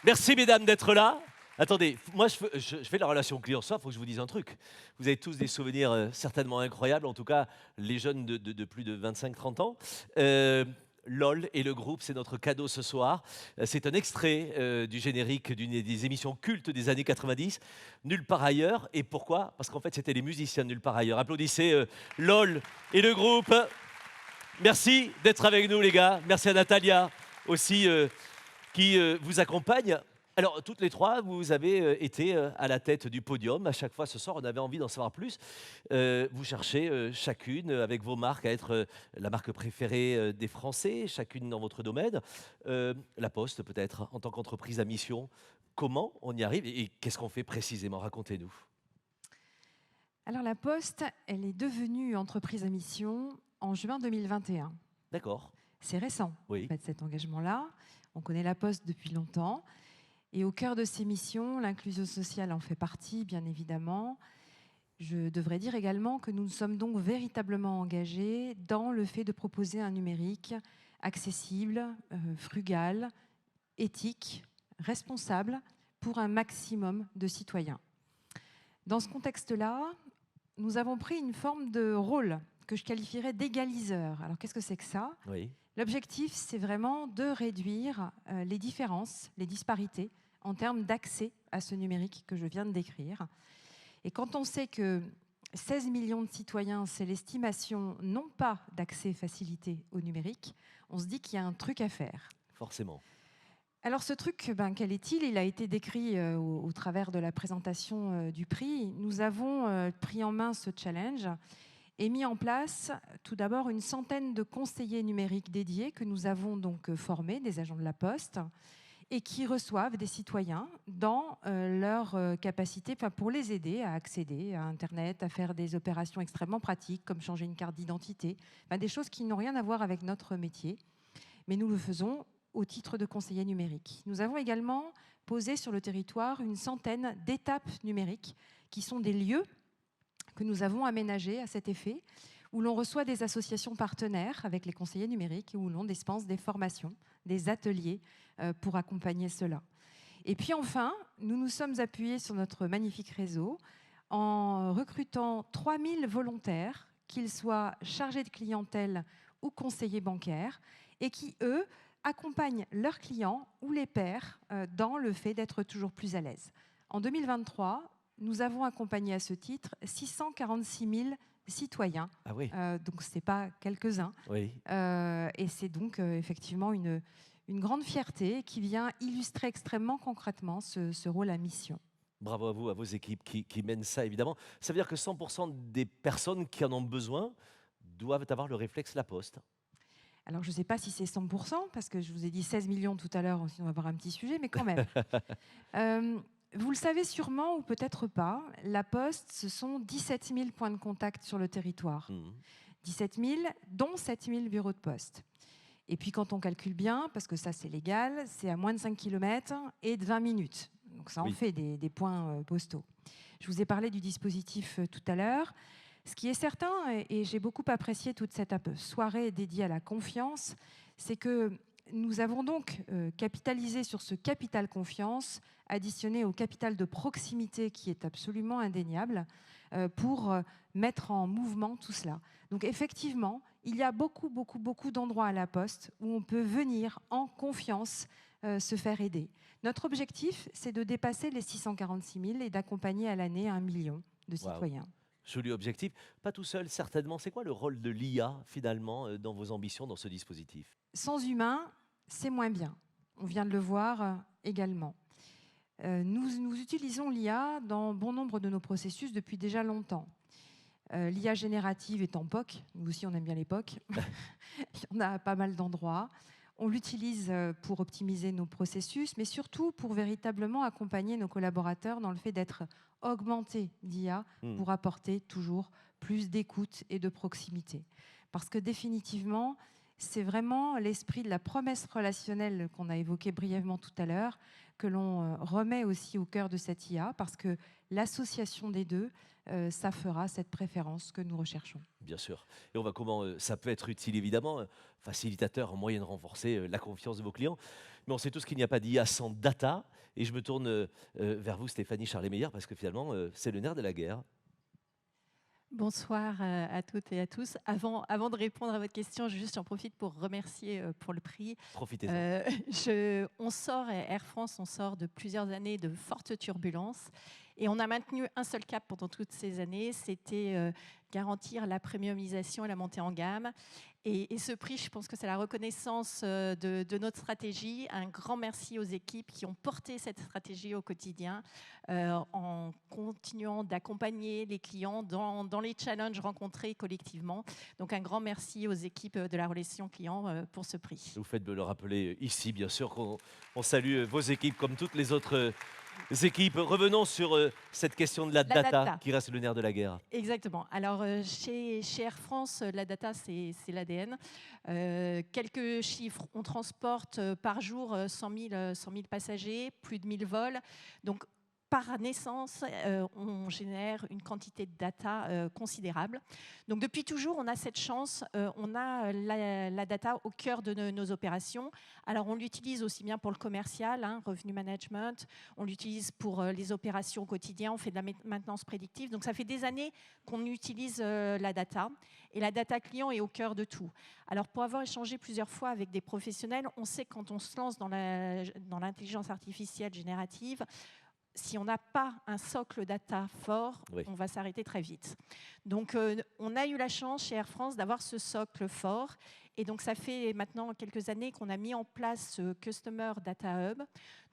Merci mesdames d'être là. Attendez, moi je fais de la relation client, ça, il faut que je vous dise un truc. Vous avez tous des souvenirs certainement incroyables, en tout cas les jeunes de plus de 25-30 ans. Euh, LOL et le groupe, c'est notre cadeau ce soir. C'est un extrait du générique d'une des émissions cultes des années 90, Nulle part ailleurs. Et pourquoi? Parce qu'en fait, c'était les musiciens de Nulle part ailleurs. Applaudissez LOL et le groupe. Merci d'être avec nous, les gars. Merci à Natalia aussi qui vous accompagne. Alors, toutes les trois, vous avez été à la tête du podium. À chaque fois, ce soir, on avait envie d'en savoir plus. Vous cherchez chacune, avec vos marques, à être la marque préférée des Français, chacune dans votre domaine. La Poste, peut-être, en tant qu'entreprise à mission. Comment on y arrive et qu'est-ce qu'on fait précisément? Racontez-nous. Alors la Poste, elle est devenue entreprise à mission en juin 2021. D'accord. C'est récent, en Oui. fait, cet engagement-là. On connaît la Poste depuis longtemps. Et au cœur de ces missions, l'inclusion sociale en fait partie, bien évidemment. Je devrais dire également que nous nous sommes donc véritablement engagés dans le fait de proposer un numérique accessible, frugal, éthique, responsable pour un maximum de citoyens. Dans ce contexte-là, nous avons pris une forme de rôle que je qualifierais d'égaliseur. Alors qu'est-ce que c'est que ça? Oui. L'objectif, c'est vraiment de réduire les différences, les disparités en termes d'accès à ce numérique que je viens de décrire. Et quand on sait que 16 millions de citoyens, c'est l'estimation non pas d'accès facilité au numérique, on se dit qu'il y a un truc à faire. Forcément. Alors ce truc, quel est-il? Il a été décrit au travers de la présentation du prix. Nous avons pris en main ce challenge et mis en place tout d'abord une centaine de conseillers numériques dédiés que nous avons donc formés, des agents de la Poste, et qui reçoivent des citoyens dans leur capacité, pour les aider à accéder à Internet, à faire des opérations extrêmement pratiques comme changer une carte d'identité, des choses qui n'ont rien à voir avec notre métier, mais nous le faisons au titre de conseiller numérique. Nous avons également posé sur le territoire une centaine d'étapes numériques qui sont des lieux que nous avons aménagés à cet effet, où l'on reçoit des associations partenaires avec les conseillers numériques et où l'on dispense des formations, des ateliers pour accompagner cela. Et puis enfin, nous nous sommes appuyés sur notre magnifique réseau en recrutant 3000 volontaires, qu'ils soient chargés de clientèle ou conseillers bancaires, et qui, eux, accompagnent leurs clients ou les pairs dans le fait d'être toujours plus à l'aise. En 2023, nous avons accompagné à ce titre 646 000 citoyens, Ah oui. donc ce n'est pas quelques-uns, Oui. et c'est donc effectivement une grande fierté qui vient illustrer extrêmement concrètement ce rôle à mission. Bravo à vous, à vos équipes qui mènent ça, évidemment. Ça veut dire que 100% des personnes qui en ont besoin doivent avoir le réflexe La Poste. Alors je ne sais pas si c'est 100%, parce que je vous ai dit 16 millions tout à l'heure, sinon on va avoir un petit sujet, mais quand même. Vous le savez sûrement ou peut-être pas, La Poste, ce sont 17 000 points de contact sur le territoire. Mhm. 17 000, dont 7 000 bureaux de poste. Et puis quand on calcule bien, parce que ça c'est légal, c'est à moins de 5 km et de 20 minutes. Donc ça en Oui. fait des points postaux. Je vous ai parlé du dispositif tout à l'heure. Ce qui est certain, et j'ai beaucoup apprécié toute cette soirée dédiée à la confiance, c'est que nous avons donc capitalisé sur ce capital confiance, additionné au capital de proximité qui est absolument indéniable, pour mettre en mouvement tout cela. Donc effectivement, il y a beaucoup, beaucoup, beaucoup d'endroits à la Poste où on peut venir en confiance se faire aider. Notre objectif, c'est de dépasser les 646 000 et d'accompagner à l'année 1 million de Waouh. citoyens. Joli objectif. Pas tout seul, certainement. C'est quoi le rôle de l'IA, finalement, dans vos ambitions, dans ce dispositif? Sans humain, c'est moins bien. On vient de le voir également. Nous utilisons l'IA dans bon nombre de nos processus depuis déjà longtemps. L'IA générative est en POC, nous aussi on aime bien les POC, il y en a à pas mal d'endroits. On l'utilise pour optimiser nos processus, mais surtout pour véritablement accompagner nos collaborateurs dans le fait d'être augmentés d'IA Hmm. pour apporter toujours plus d'écoute et de proximité. Parce que définitivement, c'est vraiment l'esprit de la promesse relationnelle qu'on a évoqué brièvement tout à l'heure, que l'on remet aussi au cœur de cette IA, parce que l'association des deux, ça fera cette préférence que nous recherchons. Bien sûr. Et on va comment ça peut être utile évidemment, facilitateur, un moyen de renforcer la confiance de vos clients. Mais on sait tous qu'il n'y a pas d'IA sans data. Et je me tourne vers vous, Stéphanie Charlet-Meyer, parce que finalement, c'est le nerf de la guerre. Bonsoir à toutes et à tous. Avant de répondre à votre question, j'en profite pour remercier pour le prix. Profitez-en. Air France, on sort de plusieurs années de fortes turbulences et on a maintenu un seul cap pendant toutes ces années, c'était garantir la premiumisation et la montée en gamme. Et ce prix, je pense que c'est la reconnaissance de notre stratégie. Un grand merci aux équipes qui ont porté cette stratégie au quotidien en continuant d'accompagner les clients dans les challenges rencontrés collectivement. Donc un grand merci aux équipes de la relation client pour ce prix. Vous faites de le rappeler ici, bien sûr, qu'on salue vos équipes comme toutes les autres équipes. Revenons sur cette question de la data qui reste le nerf de la guerre. Exactement. Alors, chez Air France, la data, c'est l'ADN. Quelques chiffres. On transporte par jour 100 000 passagers, plus de 1000 vols. Donc, par naissance, on génère une quantité de data considérable. Donc depuis toujours, on a cette chance, on a la data au cœur de nos opérations. Alors on l'utilise aussi bien pour le commercial, revenu management, on l'utilise pour les opérations au quotidien, on fait de la maintenance prédictive. Donc ça fait des années qu'on utilise la data. Et la data client est au cœur de tout. Alors pour avoir échangé plusieurs fois avec des professionnels, on sait que quand on se lance dans l'intelligence artificielle générative, si on n'a pas un socle data fort, oui, on va s'arrêter très vite. Donc, on a eu la chance chez Air France d'avoir ce socle fort. Et donc, ça fait maintenant quelques années qu'on a mis en place ce Customer Data Hub.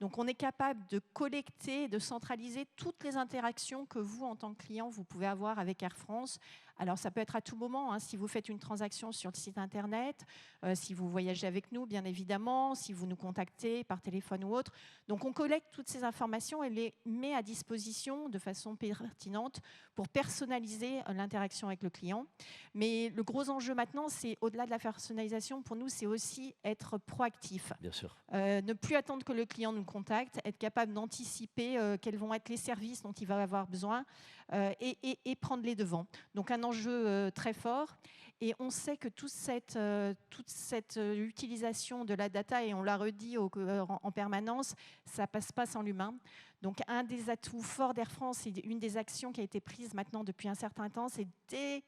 Donc, on est capable de collecter, de centraliser toutes les interactions que vous, en tant que client, vous pouvez avoir avec Air France. Alors, ça peut être à tout moment, si vous faites une transaction sur le site Internet, si vous voyagez avec nous, bien évidemment, si vous nous contactez par téléphone ou autre. Donc, on collecte toutes ces informations et les met à disposition de façon pertinente pour personnaliser l'interaction avec le client. Mais le gros enjeu maintenant, c'est au-delà de la personnalisation, pour nous, c'est aussi être proactif. Bien sûr. Ne plus attendre que le client nous contacte, être capable d'anticiper quels vont être les services dont il va avoir besoin et prendre les devants. Donc un enjeu très fort. Et on sait que toute cette utilisation de la data, et on l'a redit en permanence, ça ne passe pas sans l'humain. Donc un des atouts forts d'Air France, et une des actions qui a été prise maintenant depuis un certain temps, c'est dès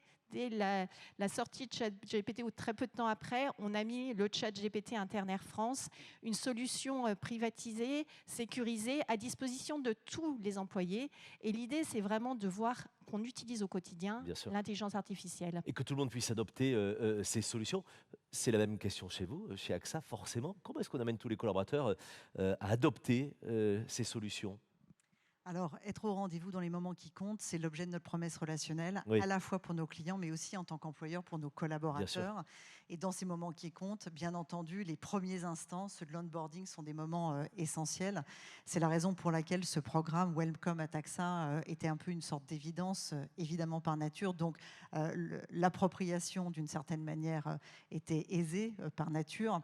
la sortie de ChatGPT ou très peu de temps après, on a mis le ChatGPT interne Air France, une solution privatisée, sécurisée, à disposition de tous les employés. Et l'idée, c'est vraiment de voir qu'on utilise au quotidien l'intelligence artificielle. Et que tout le monde puisse adopter ces solutions. C'est la même question chez vous, chez AXA, forcément. Comment est-ce qu'on amène tous les collaborateurs à adopter ces solutions ? Alors, être au rendez-vous dans les moments qui comptent, c'est l'objet de notre promesse relationnelle, à la fois pour nos clients, mais aussi en tant qu'employeur pour nos collaborateurs. Et dans ces moments qui comptent, bien entendu, les premiers instants, ceux de l'onboarding, sont des moments essentiels. C'est la raison pour laquelle ce programme Welcome at AXA était un peu une sorte d'évidence, évidemment par nature. Donc, l'appropriation, d'une certaine manière, était aisée par nature.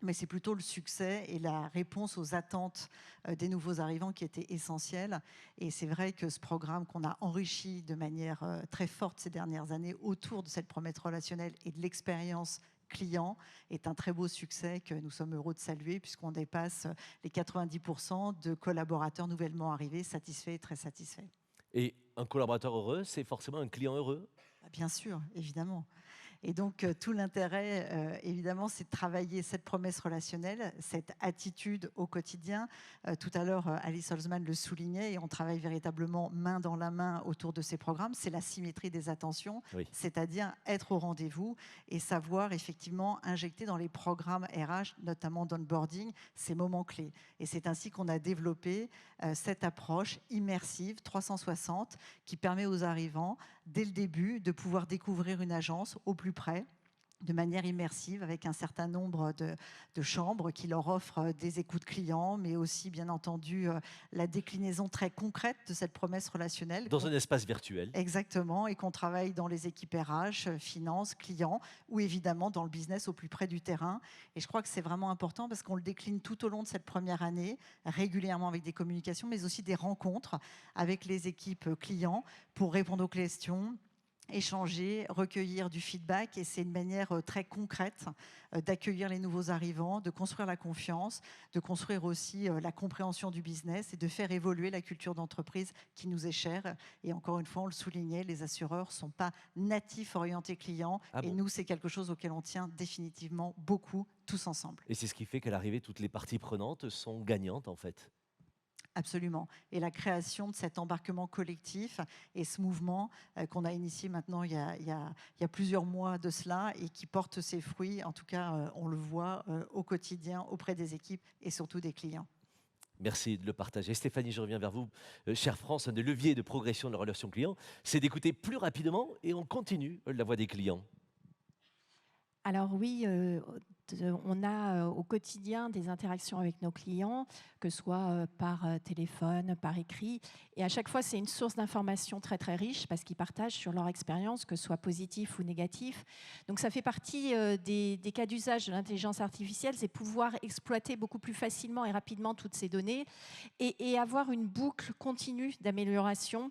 Mais c'est plutôt le succès et la réponse aux attentes des nouveaux arrivants qui étaient essentiels. Et c'est vrai que ce programme qu'on a enrichi de manière très forte ces dernières années autour de cette promesse relationnelle et de l'expérience client est un très beau succès que nous sommes heureux de saluer, puisqu'on dépasse les 90% de collaborateurs nouvellement arrivés satisfaits et très satisfaits. Et un collaborateur heureux, c'est forcément un client heureux ? Bien sûr, évidemment. Et donc, tout l'intérêt, évidemment, c'est de travailler cette promesse relationnelle, cette attitude au quotidien. Tout à l'heure, Alice Holzman le soulignait, et on travaille véritablement main dans la main autour de ces programmes. C'est la symétrie des attentions, c'est-à-dire être au rendez-vous et savoir effectivement injecter dans les programmes RH, notamment d'onboarding, ces moments clés. Et c'est ainsi qu'on a développé cette approche immersive 360 qui permet aux arrivants, dès le début, de pouvoir découvrir une agence au plus près, de manière immersive avec un certain nombre de chambres qui leur offrent des écoutes clients, mais aussi bien entendu la déclinaison très concrète de cette promesse relationnelle. Dans un espace virtuel. Exactement, et qu'on travaille dans les équipes RH, finance, clients, ou évidemment dans le business au plus près du terrain. Et je crois que c'est vraiment important parce qu'on le décline tout au long de cette première année, régulièrement avec des communications, mais aussi des rencontres avec les équipes clients pour répondre aux questions, échanger, recueillir du feedback, et c'est une manière très concrète d'accueillir les nouveaux arrivants, de construire la confiance, de construire aussi la compréhension du business et de faire évoluer la culture d'entreprise qui nous est chère. Et encore une fois, on le soulignait, les assureurs ne sont pas natifs orientés clients, et nous, c'est quelque chose auquel on tient définitivement beaucoup, tous ensemble. Et c'est ce qui fait qu'à l'arrivée, toutes les parties prenantes sont gagnantes en fait. Absolument. Et la création de cet embarquement collectif et ce mouvement qu'on a initié maintenant il y a plusieurs mois de cela et qui porte ses fruits, en tout cas on le voit au quotidien auprès des équipes et surtout des clients. Merci de le partager. Stéphanie, je reviens vers vous. Chère France, un des leviers de progression de la relation client, c'est d'écouter plus rapidement et on continue la voix des clients. Alors oui, on a au quotidien des interactions avec nos clients, que ce soit par téléphone, par écrit. Et à chaque fois, c'est une source d'information très, très riche parce qu'ils partagent sur leur expérience, que ce soit positif ou négatif. Donc ça fait partie des cas d'usage de l'intelligence artificielle, c'est pouvoir exploiter beaucoup plus facilement et rapidement toutes ces données et avoir une boucle continue d'amélioration.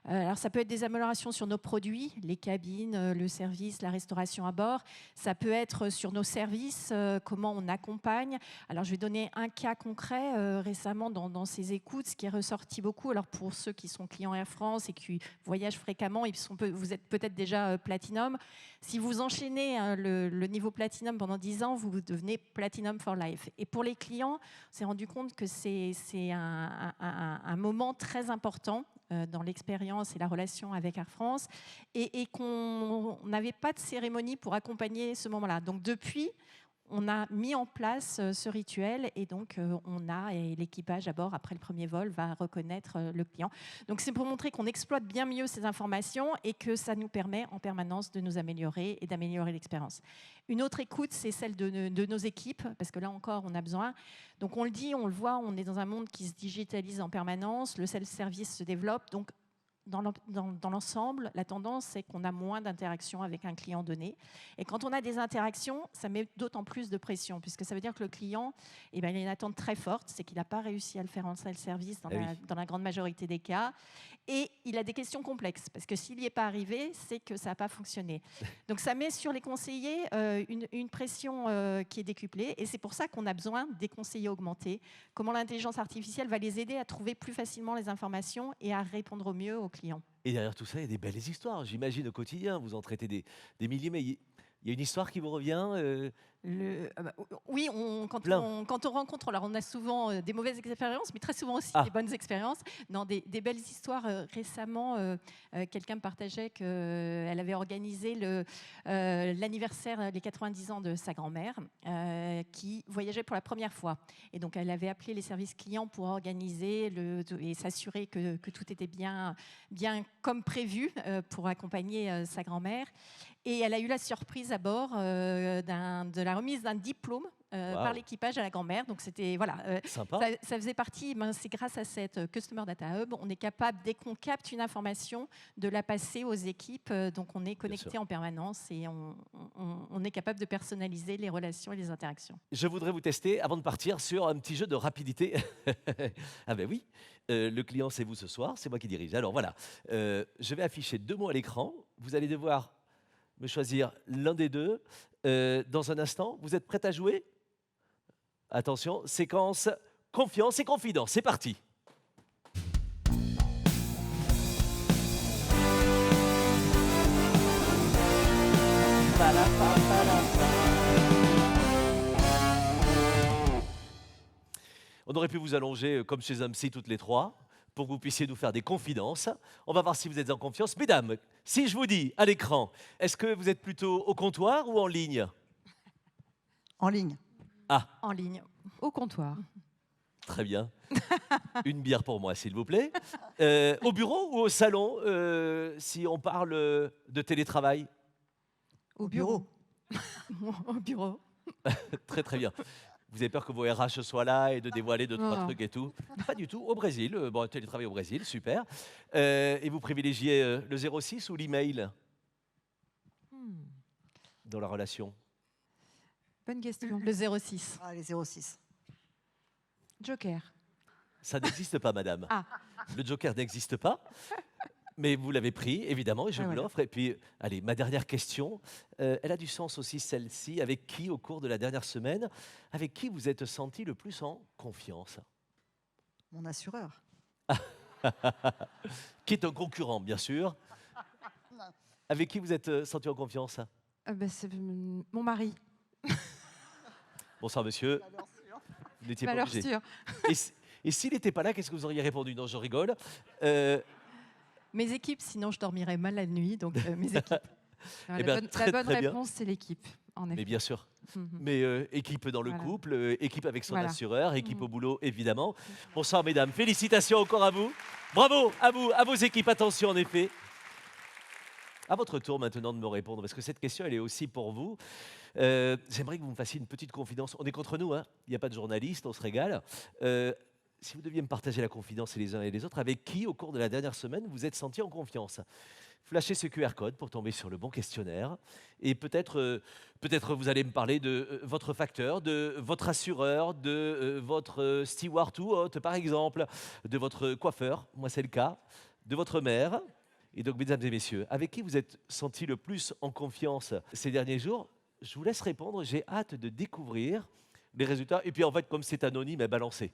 Alors ça peut être des améliorations sur nos produits, les cabines, le service, la restauration à bord. Ça peut être sur nos services, comment on accompagne. Alors je vais donner un cas concret récemment dans ces écoutes, ce qui est ressorti beaucoup. Alors pour ceux qui sont clients Air France et qui voyagent fréquemment, vous êtes peut-être déjà Platinum. Si vous enchaînez le niveau Platinum pendant 10 ans, vous devenez Platinum for Life. Et pour les clients, on s'est rendu compte que c'est un moment très important dans l'expérience et la relation avec Air France, et qu'on n'avait pas de cérémonie pour accompagner ce moment-là. Donc depuis, on a mis en place ce rituel et donc et l'équipage à bord, après le premier vol, va reconnaître le client. Donc c'est pour montrer qu'on exploite bien mieux ces informations et que ça nous permet en permanence de nous améliorer et d'améliorer l'expérience. Une autre écoute, c'est celle de nos équipes, parce que là encore, on a besoin. Donc on le dit, on le voit, on est dans un monde qui se digitalise en permanence, le self-service se développe, donc dans l'ensemble, la tendance, c'est qu'on a moins d'interactions avec un client donné. Et quand on a des interactions, ça met d'autant plus de pression, puisque ça veut dire que le client, il a une attente très forte, c'est qu'il n'a pas réussi à le faire en self-service dans la grande majorité des cas. Et il a des questions complexes, parce que s'il n'y est pas arrivé, c'est que ça n'a pas fonctionné. Donc ça met sur les conseillers une pression qui est décuplée, et c'est pour ça qu'on a besoin des conseillers augmentés. Comment l'intelligence artificielle va les aider à trouver plus facilement les informations et à répondre au mieux aux clients. Et derrière tout ça, il y a des belles histoires, j'imagine, au quotidien. Vous en traitez des milliers, mais il y a une histoire qui vous revient Oui, quand on rencontre, alors on a souvent des mauvaises expériences, mais très souvent aussi des bonnes expériences. Non, des belles histoires. Récemment, quelqu'un me partageait qu'elle avait organisé l'anniversaire, les 90 ans de sa grand-mère, qui voyageait pour la première fois. Et donc, elle avait appelé les services clients pour organiser et s'assurer que tout était bien comme prévu pour accompagner sa grand-mère. Et elle a eu la surprise à bord de la remise d'un diplôme par l'équipage à la grand-mère. Donc c'était sympa. Ça faisait partie. C'est grâce à cette Customer Data Hub, on est capable, dès qu'on capte une information, de la passer aux équipes. Donc on est connecté en permanence et on est capable de personnaliser les relations et les interactions. Je voudrais vous tester avant de partir sur un petit jeu de rapidité. Ah ben oui. Le client, c'est vous ce soir, c'est moi qui dirige. Alors voilà, je vais afficher 2 mots à l'écran. Vous allez devoir me choisir l'un des deux. Dans un instant, vous êtes prête à jouer? Attention, séquence confiance et confidence, c'est parti. On aurait pu vous allonger comme chez un psy toutes les trois, pour que vous puissiez nous faire des confidences. On va voir si vous êtes en confiance. Mesdames, si je vous dis à l'écran, est-ce que vous êtes plutôt au comptoir ou en ligne? En ligne. Ah. En ligne. Au comptoir. Très bien. Une bière pour moi, s'il vous plaît. Au bureau ou au salon, si on parle de télétravail? Au bureau. Au bureau. Très très bien. Vous avez peur que vos RH soient là et de dévoiler deux, trois Non. trucs et tout? Pas du tout. Au Brésil, bon, télétravail au Brésil, super. Et vous privilégiez le 06 ou l'email dans la relation? Bonne question. Le 06. Ah, les 06. Joker. Ça n'existe pas, madame. Ah. Le Joker n'existe pas. Mais vous l'avez pris, évidemment, et je Ah, vous voilà. l'offre. Et puis, allez, ma dernière question, elle a du sens aussi, celle-ci. Avec qui, au cours de la dernière semaine, avec qui vous êtes senti le plus en confiance? Mon assureur. Qui est un concurrent, bien sûr. Avec qui vous êtes senti en confiance? C'est mon mari. Bonsoir, monsieur. Vous n'étiez pas Valeur obligé. sûre. Et s'il n'était pas là, qu'est-ce que vous auriez répondu? Non, je rigole. Mes équipes, sinon je dormirais mal la nuit, donc mes équipes. Non, Eh la ben, bonne, très, la bonne très bien. réponse, c'est l'équipe, en Mais effet. bien sûr. Mhm. Mais équipe dans le Voilà. couple, équipe avec son Voilà. assureur, équipe Mhm. au boulot, évidemment. Bonsoir, mesdames. Félicitations encore à vous. Bravo à vous, à vos équipes. Attention, en effet. À votre tour maintenant de me répondre, parce que cette question, elle est aussi pour vous. J'aimerais que vous me fassiez une petite confidence. On est contre nous, hein. Il n'y a pas de journaliste, on se régale. Si vous deviez me partager la confidence les uns et les autres, avec qui, au cours de la dernière semaine, vous êtes senti en confiance? Flashez ce QR code pour tomber sur le bon questionnaire. Et peut-être vous allez me parler de votre facteur, de votre assureur, de votre steward ou autre, par exemple, de votre coiffeur, moi c'est le cas, de votre mère. Et donc, mesdames et messieurs, avec qui vous êtes senti le plus en confiance ces derniers jours? Je vous laisse répondre, j'ai hâte de découvrir les résultats. Et puis en fait, comme c'est anonyme, balancez.